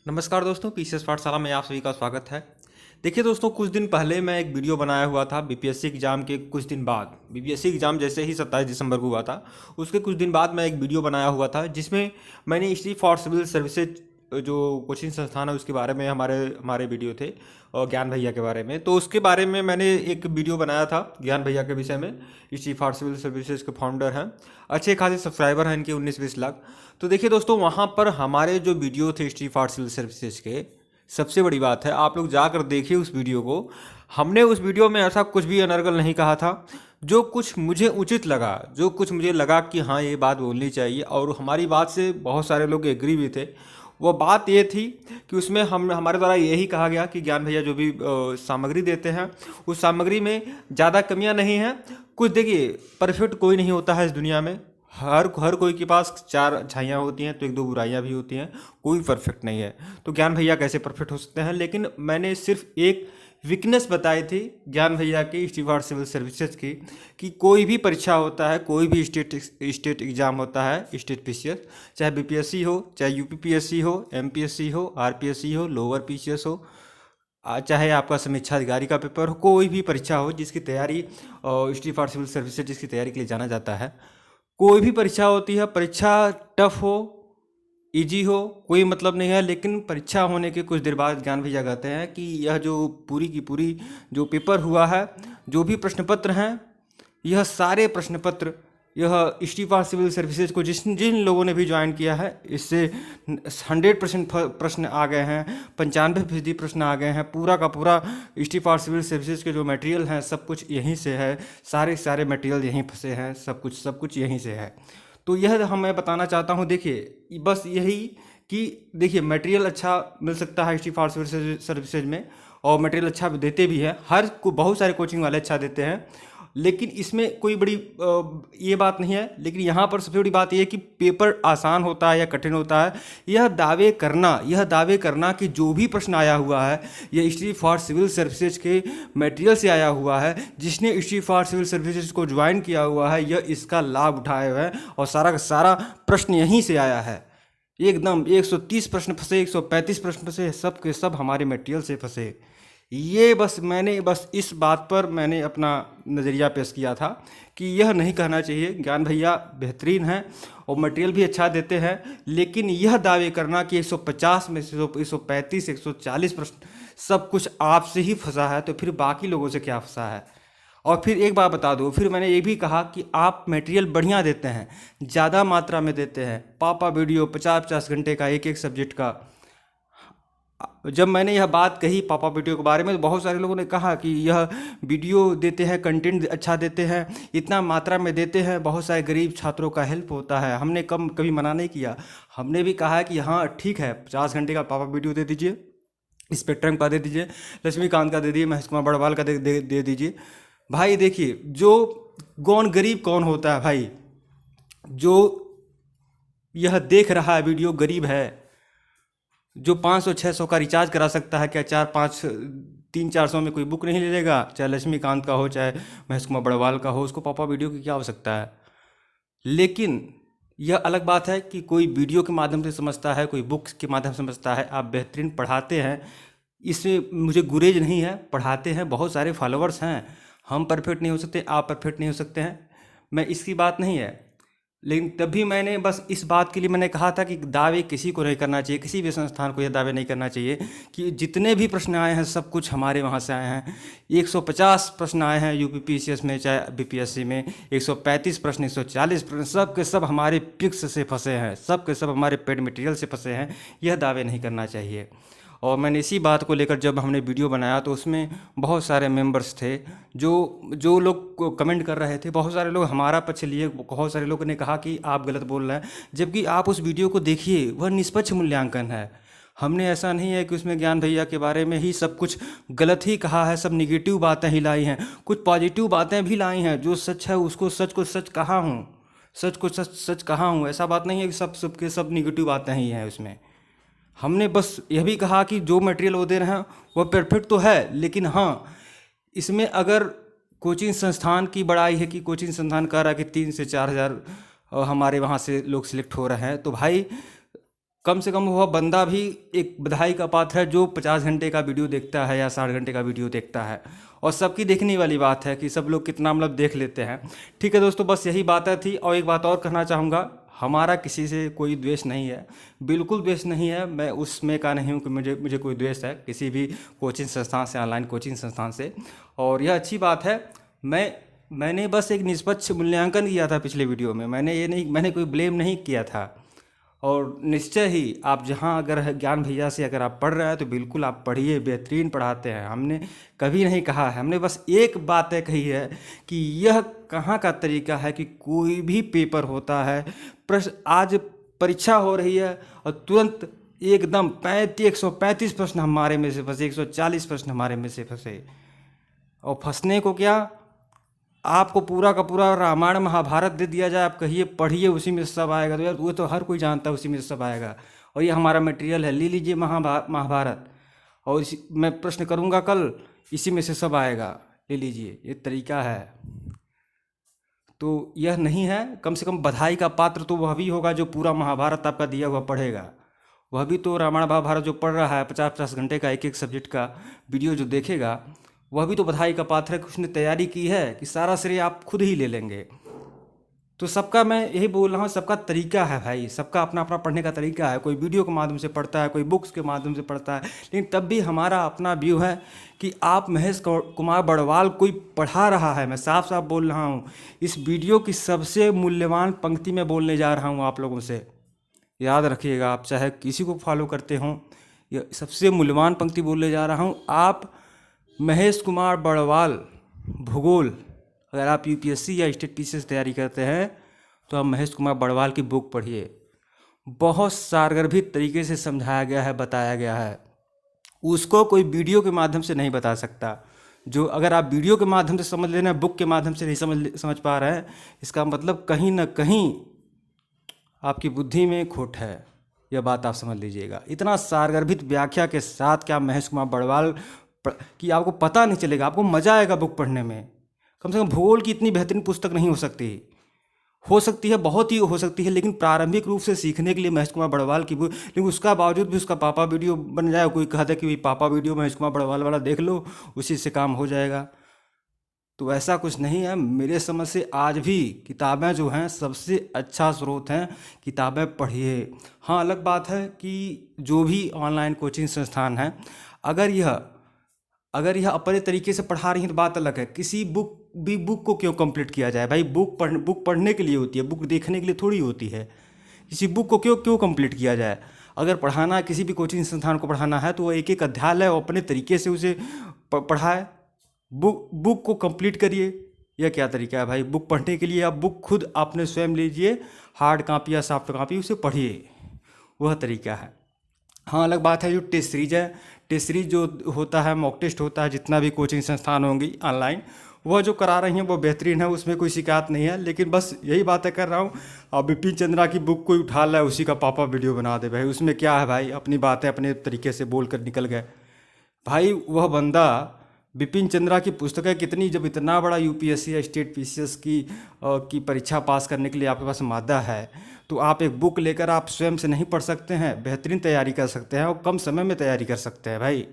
नमस्कार दोस्तों, पीसीएस पाठशाला में आप सभी का स्वागत है। देखिए दोस्तों, कुछ दिन पहले मैं एक वीडियो बनाया हुआ था बीपीएससी एग्ज़ाम के कुछ दिन बाद। बीपीएससी एग्ज़ाम जैसे ही 27 दिसंबर को हुआ था, उसके कुछ दिन बाद मैं एक वीडियो बनाया हुआ था जिसमें मैंने इंस्टीट्यूट फॉर सिविल सर्विसेज जो कोचिंग संस्थान है उसके बारे में हमारे हमारे वीडियो थे, और ज्ञान भैया के बारे में। तो उसके बारे में मैंने एक वीडियो बनाया था ज्ञान भैया के विषय में। इंस्टीट्यूट फॉर सिविल सर्विसेज के फाउंडर हैं, अच्छे खासे सब्सक्राइबर हैं इनके 19-20 लाख। तो देखिए दोस्तों, वहाँ पर हमारे जो वीडियो थे इंस्टीट्यूट फॉर सिविल सर्विसेज के, सबसे बड़ी बात है आप लोग जाकर देखिए उस वीडियो को। हमने उस वीडियो में ऐसा कुछ भी अनर्गल नहीं कहा था। जो कुछ मुझे उचित लगा, जो कुछ मुझे लगा कि हाँ ये बात बोलनी चाहिए, और हमारी बात से बहुत सारे लोग एग्री भी थे, वो बात ये थी कि उसमें हमारे द्वारा यही कहा गया कि ज्ञान भैया जो भी सामग्री देते हैं उस सामग्री में ज़्यादा कमियां नहीं हैं। कुछ देखिए, परफेक्ट कोई नहीं होता है इस दुनिया में। हर कोई के पास चार अच्छाइयाँ होती हैं तो एक दो बुराइयाँ भी होती हैं, कोई परफेक्ट नहीं है। तो ज्ञान भैया कैसे परफेक्ट हो सकते हैं? लेकिन मैंने सिर्फ एक वीकनेस बताई थी ज्ञान भैया की इंस्टीट्यूट फॉर सिविल सर्विसेज की, कि कोई भी परीक्षा होता है, कोई भी स्टेट एग्जाम होता है, स्टेट पीसीएस, चाहे बीपीएससी हो, चाहे यूपीपीएससी हो, एमपीएससी हो, आरपीएससी हो, लोअर पीसीएस हो, चाहे आपका समीक्षा अधिकारी का पेपर हो, कोई भी परीक्षा हो जिसकी तैयारी इंस्टीट्यूट फॉर सिविल सर्विसेज जिसकी तैयारी के लिए जाना जाता है, कोई भी परीक्षा होती है, परीक्षा टफ हो इजी हो कोई मतलब नहीं है। लेकिन परीक्षा होने के कुछ देर बाद ज्ञान भैया कहते हैं कि यह जो पूरी की पूरी जो पेपर हुआ है, जो भी प्रश्न पत्र हैं, यह सारे प्रश्न पत्र, यह इंस्टीट्यूट फॉर सिविल सर्विसेज को जिन लोगों ने भी ज्वाइन किया है, इससे 100% प्रश्न आ गए हैं, 95% प्रश्न आ गए हैं। पूरा का पूरा इंस्टीट्यूट फॉर सिविल सर्विसेज के जो मटेरियल हैं सब कुछ यहीं से है, सारे मटेरियल यहीं फंसे हैं, सब कुछ यहीं से है। तो यह मैं बताना चाहता हूँ। देखिए बस यही कि देखिए मटेरियल अच्छा मिल सकता है इंस्टीट्यूट फॉर सिविल सर्विसेज में, और मटेरियल अच्छा देते भी है, बहुत सारे कोचिंग वाले अच्छा देते हैं, लेकिन इसमें कोई बड़ी ये बात नहीं है। लेकिन यहाँ पर सबसे बड़ी बात यह है कि पेपर आसान होता है या कठिन होता है, यह दावे करना कि जो भी प्रश्न आया हुआ है यह इंस्टीट्यूट फॉर सिविल सर्विसेज के मटेरियल से आया हुआ है, जिसने इंस्टीट्यूट फॉर सिविल सर्विसेज को ज्वाइन किया हुआ है यह इसका लाभ उठाए हुए है, और सारा का सारा प्रश्न यहीं से आया है। एकदम 130 प्रश्न फंसे, 135 प्रश्न फंसे, सब के सब हमारे मटेरियल से फंसे। ये मैंने इस बात पर मैंने अपना नज़रिया पेश किया था कि यह नहीं कहना चाहिए। ज्ञान भैया बेहतरीन हैं और मटेरियल भी अच्छा देते हैं, लेकिन यह दावे करना कि 150 में से 135 140 प्रश्न सब कुछ आपसे ही फंसा है, तो फिर बाकी लोगों से क्या फंसा है? और फिर एक बात बता दो, फिर मैंने ये भी कहा कि आप मटेरियल बढ़िया देते हैं, ज़्यादा मात्रा में देते हैं, पापा वीडियो 50-50 घंटे का एक सब्जेक्ट का। जब मैंने यह बात कही पापा वीडियो के बारे में, तो बहुत सारे लोगों ने कहा कि यह वीडियो देते हैं, कंटेंट अच्छा देते हैं, इतना मात्रा में देते हैं, बहुत सारे गरीब छात्रों का हेल्प होता है। हमने कभी मना नहीं किया, हमने भी कहा कि हाँ ठीक है, 50 घंटे का पापा वीडियो दे दीजिए, स्पेक्ट्रम का दे दीजिए, लक्ष्मीकांत का दे दीजिए, महेश कुमार बड़वाल का दे दीजिए। भाई देखिए, गरीब कौन होता है भाई? जो यह देख रहा है वीडियो गरीब है। जो 500-600 का रिचार्ज करा सकता है, क्या 300-400 में कोई बुक नहीं ले लेगा? चाहे लक्ष्मीकांत का हो, चाहे महेश कुमार बड़वाल का हो, उसको पापा वीडियो की क्या आवश्यकता है? लेकिन यह अलग बात है कि कोई वीडियो के माध्यम से समझता है, कोई बुक्स के माध्यम से समझता है। आप बेहतरीन पढ़ाते हैं, इसमें मुझे गुरेज नहीं है, पढ़ाते हैं, बहुत सारे फॉलोअर्स हैं। हम परफेक्ट नहीं हो सकते, आप परफेक्ट नहीं हो सकते हैं, मैं इसकी बात नहीं है। लेकिन तभी मैंने बस इस बात के लिए मैंने कहा था कि दावे किसी को नहीं करना चाहिए, किसी भी संस्थान को यह दावे नहीं करना चाहिए कि जितने भी प्रश्न आए हैं सब कुछ हमारे वहाँ से आए हैं। 150 प्रश्न आए हैं यूपीपीसीएस में, चाहे बीपीएससी में, 135 प्रश्न, 140 प्रश्न, सब के सब हमारे पिक्स से फंसे हैं, सब के सब हमारे पेड मटेरियल से फंसे हैं। यह दावे नहीं करना चाहिए। और मैंने इसी बात को लेकर जब हमने वीडियो बनाया तो उसमें बहुत सारे मेंबर्स थे जो लोग कमेंट कर रहे थे। बहुत सारे लोग हमारा पक्ष लिए, बहुत सारे लोगों ने कहा कि आप गलत बोल रहे हैं, जबकि आप उस वीडियो को देखिए, वह निष्पक्ष मूल्यांकन है। हमने ऐसा नहीं है कि उसमें ज्ञान भैया के बारे में ही सब कुछ गलत ही कहा है, सब निगेटिव बातें ही लाई हैं, कुछ पॉजिटिव बातें भी लाई हैं। जो सच है उसको सच को सच कहा हूँ, सच को सच सच कहा हूँ। ऐसा बात नहीं है कि सब निगेटिव बातें ही हैं उसमें। हमने बस यह भी कहा कि जो मटेरियल वो दे रहे हैं वह परफेक्ट तो है, लेकिन हाँ, इसमें अगर कोचिंग संस्थान की बड़ाई है कि कोचिंग संस्थान कह रहा है कि 3 से 4 हज़ार हमारे वहाँ से लोग सिलेक्ट हो रहे हैं, तो भाई कम से कम वह बंदा भी एक बधाई का पात्र है जो 50 घंटे का वीडियो देखता है या 60 घंटे का वीडियो देखता है। और सबकी देखने वाली बात है कि सब लोग कितना मतलब देख लेते हैं। ठीक है दोस्तों, बस यही बातें थी। और एक बात और कहना चाहूँगा, हमारा किसी से कोई द्वेष नहीं है, बिल्कुल द्वेष नहीं है। मैं उसमें का नहीं हूँ कि मुझे मुझे कोई द्वेष है किसी भी कोचिंग संस्थान से, ऑनलाइन कोचिंग संस्थान से। और यह अच्छी बात है। मैंने बस एक निष्पक्ष मूल्यांकन किया था पिछले वीडियो में। मैंने कोई ब्लेम नहीं किया था। और निश्चय ही आप जहाँ अगर ज्ञान भैया से अगर आप पढ़ रहे हैं तो बिल्कुल आप पढ़िए, बेहतरीन पढ़ाते हैं। हमने कभी नहीं कहा है, हमने बस एक बात है कही है कि यह कहाँ का तरीका है कि कोई भी पेपर होता है, प्रश्न आज परीक्षा हो रही है और तुरंत एकदम 135 प्रश्न हमारे में से फंसे, 140 प्रश्न हमारे में से फंसे। और फंसने को क्या, आपको पूरा का पूरा रामायण महाभारत दे दिया जाए, आप कहिए पढ़िए उसी में सब आएगा, तो यार वो तो हर कोई जानता है उसी में सब आएगा। और ये हमारा मटेरियल है, ले लीजिए महाभारत, और इसी मैं प्रश्न करूँगा कल, इसी में से सब आएगा, ले लीजिए। ये तरीका है तो यह नहीं है। कम से कम बधाई का पात्र तो वह भी होगा जो पूरा महाभारत आपका दिया हुआ पढ़ेगा। वह भी तो रामायण महाभारत जो पढ़ रहा है 50-50 घंटे का एक एक सब्जेक्ट का वीडियो जो देखेगा, वह भी तो बधाई का पात्र है कि उसने तैयारी की है, कि सारा श्रेय आप खुद ही ले लेंगे। तो सबका मैं यही बोल रहा हूँ, सबका तरीका है भाई, सबका अपना अपना पढ़ने का तरीका है। कोई वीडियो के माध्यम से पढ़ता है, कोई बुक्स के माध्यम से पढ़ता है, लेकिन तब भी हमारा अपना व्यू है कि आप महेश कुमार बड़वाल कोई पढ़ा रहा है। मैं साफ साफ बोल रहा हूँ, इस वीडियो की सबसे मूल्यवान पंक्ति में बोलने जा रहा हूँ आप लोगों से, याद रखिएगा। आप चाहे किसी को फॉलो करते हों, ये सबसे मूल्यवान पंक्ति बोलने जा रहा हूँ। आप महेश कुमार बड़वाल भूगोल, अगर आप यूपीएससी या स्टेट पीसीएस तैयारी करते हैं तो आप महेश कुमार बड़वाल की बुक पढ़िए। बहुत सारगर्भित तरीके से समझाया गया है, बताया गया है। उसको कोई वीडियो के माध्यम से नहीं बता सकता। जो अगर आप वीडियो के माध्यम से समझ लेना, बुक के माध्यम से नहीं समझ पा रहे हैं, इसका मतलब कहीं ना कहीं आपकी बुद्धि में खोट है। यह बात आप समझ लीजिएगा। इतना सारगर्भित व्याख्या के साथ क्या महेश कुमार बड़वाल कि आपको पता नहीं चलेगा, आपको मज़ा आएगा बुक पढ़ने में। कम से कम भूगोल की इतनी बेहतरीन पुस्तक नहीं हो सकती है, बहुत ही हो सकती है, लेकिन प्रारंभिक रूप से सीखने के लिए महेश कुमार बड़वाल की बुक। लेकिन उसका बावजूद भी उसका पापा वीडियो बन जाए, कोई कहता है कि भाई पापा वीडियो महेश कुमार बड़वाल वाला देख लो, उसी से काम हो जाएगा। तो ऐसा कुछ नहीं है। मेरे समझ से आज भी किताबें जो हैं सबसे अच्छा स्रोत हैं, किताबें पढ़िए। हाँ, अलग बात है कि जो भी ऑनलाइन कोचिंग संस्थान हैं, अगर यह अपने तरीके से पढ़ा रही हैं तो बात अलग है। किसी बुक को क्यों कंप्लीट किया जाए भाई? बुक पढ़ने के लिए होती है, बुक देखने के लिए थोड़ी होती है। किसी बुक को क्यों कंप्लीट किया जाए? अगर पढ़ाना है, किसी भी कोचिंग संस्थान को पढ़ाना है, तो वो एक एक अध्याय है, वो अपने तरीके से उसे पढ़ाए। बुक को कंप्लीट करिए। यह क्या तरीका है भाई? बुक पढ़ने के लिए आप बुक खुद अपने स्वयं लीजिए, हार्ड कॉपी या सॉफ्ट कॉपी, उसे पढ़िए, वह तरीका है। हाँ, अलग बात है जो टेस्ट सीरीज है, टेस्ट सीरीज जो होता है, मॉक टेस्ट होता है, जितना भी कोचिंग संस्थान होंगी ऑनलाइन, वह जो करा रही हैं वो बेहतरीन है, उसमें कोई शिकायत नहीं है। लेकिन बस यही बातें कर रहा हूँ। अब बिपिन चंद्रा की बुक कोई उठा ला है, उसी का पापा वीडियो बना दे भाई, उसमें क्या है भाई? अपनी बातें अपने तरीके से बोल कर निकल गए भाई। वह बंदा बिपिन चंद्रा की पुस्तकें कितनी, जब इतना बड़ा यूपीएससी या स्टेट पीसीएस की परीक्षा पास करने के लिए आपके पास मादा है, तो आप एक बुक लेकर आप स्वयं से नहीं पढ़ सकते हैं? बेहतरीन तैयारी कर सकते हैं और कम समय में तैयारी कर सकते हैं भाई।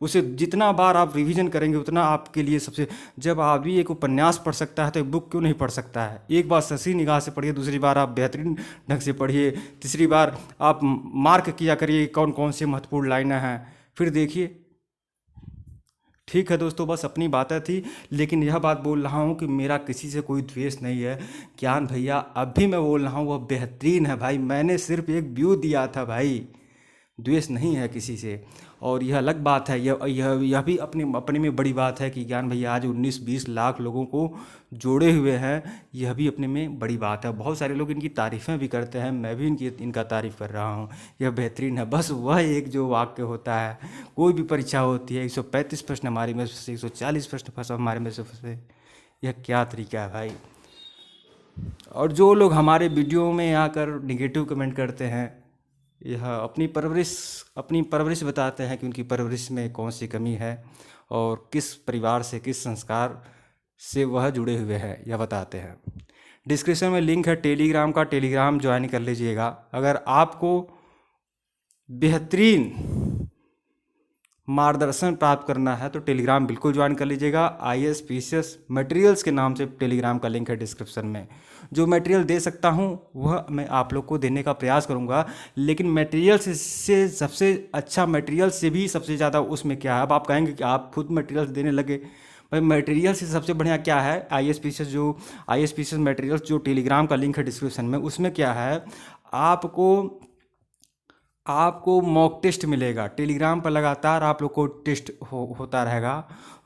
उसे जितना बार आप रिवीजन करेंगे उतना आपके लिए सबसे। जब आदमी एक उपन्यास पढ़ सकता है तो एक बुक क्यों नहीं पढ़ सकता है? एक बार सही निगाह से पढ़िए, दूसरी बार आप बेहतरीन ढंग से पढ़िए, तीसरी बार आप मार्क किया करिए कौन कौन से महत्वपूर्ण लाइनें हैं, फिर देखिए। ठीक है दोस्तों, बस अपनी बातें थी, लेकिन यह बात बोल रहा हूँ कि मेरा किसी से कोई द्वेष नहीं है। ज्ञान भैया अब भी मैं बोल रहा हूँ वह बेहतरीन है भाई। मैंने सिर्फ एक व्यू दिया था भाई, द्वेष नहीं है किसी से। और यह अलग बात है, यह भी अपने में बड़ी बात है कि ज्ञान भैया आज 19-20 लाख लोगों को जोड़े हुए हैं। यह भी अपने में बड़ी बात है। बहुत सारे लोग इनकी तारीफ़ें भी करते हैं, मैं भी इनका तारीफ़ कर रहा हूँ। यह बेहतरीन है। बस वह एक जो वाक्य होता है, कोई भी परीक्षा होती है, 135 प्रश्न हमारे में से 140 प्रश्न फंसा हमारे में से फंसे, यह क्या तरीका है भाई? और जो लोग हमारे वीडियो में आकर निगेटिव कमेंट करते हैं, यह अपनी परवरिश बताते हैं कि उनकी परवरिश में कौन सी कमी है और किस परिवार से, किस संस्कार से वह जुड़े हुए हैं, यह बताते हैं। डिस्क्रिप्शन में लिंक है टेलीग्राम का, टेलीग्राम ज्वाइन कर लीजिएगा। अगर आपको बेहतरीन मार्गदर्शन प्राप्त करना है तो टेलीग्राम बिल्कुल ज्वाइन कर लीजिएगा। IAS PCS मटेरियल्स के नाम से टेलीग्राम का लिंक है डिस्क्रिप्शन में। जो मटेरियल दे सकता हूँ वह मैं आप लोग को देने का प्रयास करूँगा, लेकिन मटेरियल से सबसे अच्छा मटेरियल से भी सबसे ज़्यादा उसमें क्या है। अब आप कहेंगे कि आप खुद मटेरियल्स देने लगे, भाई मटेरियल से सबसे बढ़िया क्या है, IAS PCS मटेरियल्स जो टेलीग्राम का लिंक है डिस्क्रिप्शन में, उसमें क्या है, आपको मॉक टेस्ट मिलेगा। टेलीग्राम पर लगातार आप लोग को टेस्ट होता रहेगा।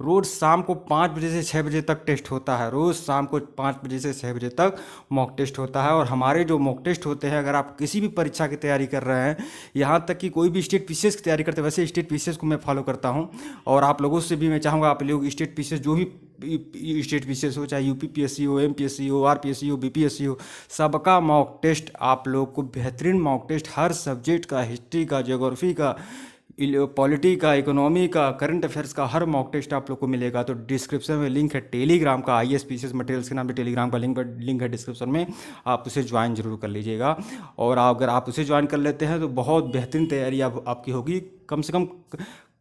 रोज़ शाम को 5 बजे से 6 बजे तक टेस्ट होता है। रोज़ शाम को 5 बजे से 6 बजे तक मॉक टेस्ट होता है। और हमारे जो मॉक टेस्ट होते हैं, अगर आप किसी भी परीक्षा की तैयारी कर रहे हैं, यहाँ तक कि कोई भी स्टेट पीसीएस की तैयारी करते हैं, वैसे स्टेट पीसीएस को मैं फॉलो करता हूँ। और आप लोगों से भी मैं चाहूँगा, आप लोग स्टेट पीसीएस जो भी स्टेट पीसीएस हो, चाहे UPPSC हो, MPSC हो, RPSC हो, BPSC हो, सबका मॉक टेस्ट आप लोग को बेहतरीन मॉक टेस्ट हर सब्जेक्ट का, हिस्ट्री का, ज्योग्राफी का, पॉलिटी का, इकोनॉमी का, करंट अफेयर्स का हर मॉक टेस्ट आप लोग को मिलेगा। तो डिस्क्रिप्शन में लिंक है टेलीग्राम का, IAS PCS मटेरियल्स के नाम से टेलीग्राम का लिंक है डिस्क्रिप्शन में, आप उसे ज्वाइन जरूर कर लीजिएगा। और अगर आप उसे ज्वाइन कर लेते हैं तो बहुत बेहतरीन तैयारी आपकी होगी। कम से कम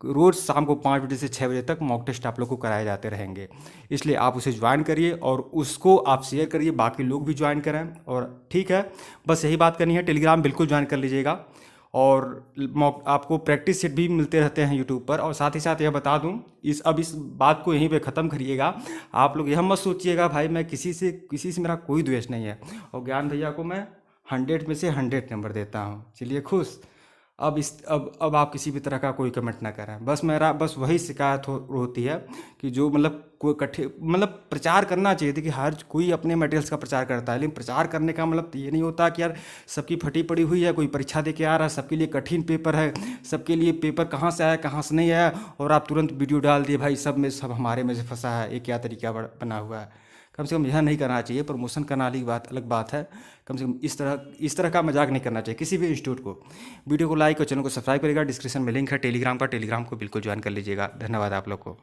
रोज़ शाम को 5 बजे से 6 बजे तक मॉक टेस्ट आप लोग को कराए जाते रहेंगे। इसलिए आप उसे ज्वाइन करिए और उसको आप शेयर करिए, बाकी लोग भी ज्वाइन करें। और ठीक है, बस यही बात करनी है। टेलीग्राम बिल्कुल ज्वाइन कर लीजिएगा। और आपको प्रैक्टिस सेट भी मिलते रहते हैं यूट्यूब पर। और साथ ही साथ यह बता दूं, इस बात को यहीं पे ख़त्म करिएगा। आप लोग यह मत सोचिएगा भाई मैं किसी से मेरा कोई द्वेष नहीं है, और ज्ञान भैया को मैं 100 में से 100 नंबर देता हूँ। चलिए खुश। अब आप किसी भी तरह का कोई कमेंट ना करें। बस वही शिकायत होती है कि जो मतलब कोई प्रचार करना चाहिए था कि हर कोई अपने मटेरियल्स का प्रचार करता है, लेकिन प्रचार करने का मतलब ये नहीं होता कि यार सबकी फटी पड़ी हुई है, कोई परीक्षा दे के आ रहा है, सबके लिए कठिन पेपर है, सबके लिए पेपर कहाँ से आया कहाँ से नहीं आया, और आप तुरंत वीडियो डाल दिए भाई सब हमारे में से फंसा है। ये क्या तरीका बना हुआ है। कम से कम यह नहीं करना चाहिए। प्रमोशन करने वाली बात अलग बात है, कम से कम इस तरह का मजाक नहीं करना चाहिए किसी भी इंस्टीट्यूट को। वीडियो को लाइक और चैनल को सब्सक्राइब करिएगा। डिस्क्रिप्शन में लिंक है टेलीग्राम का, टेलीग्राम को बिल्कुल ज्वाइन कर लीजिएगा। धन्यवाद आप लोग को।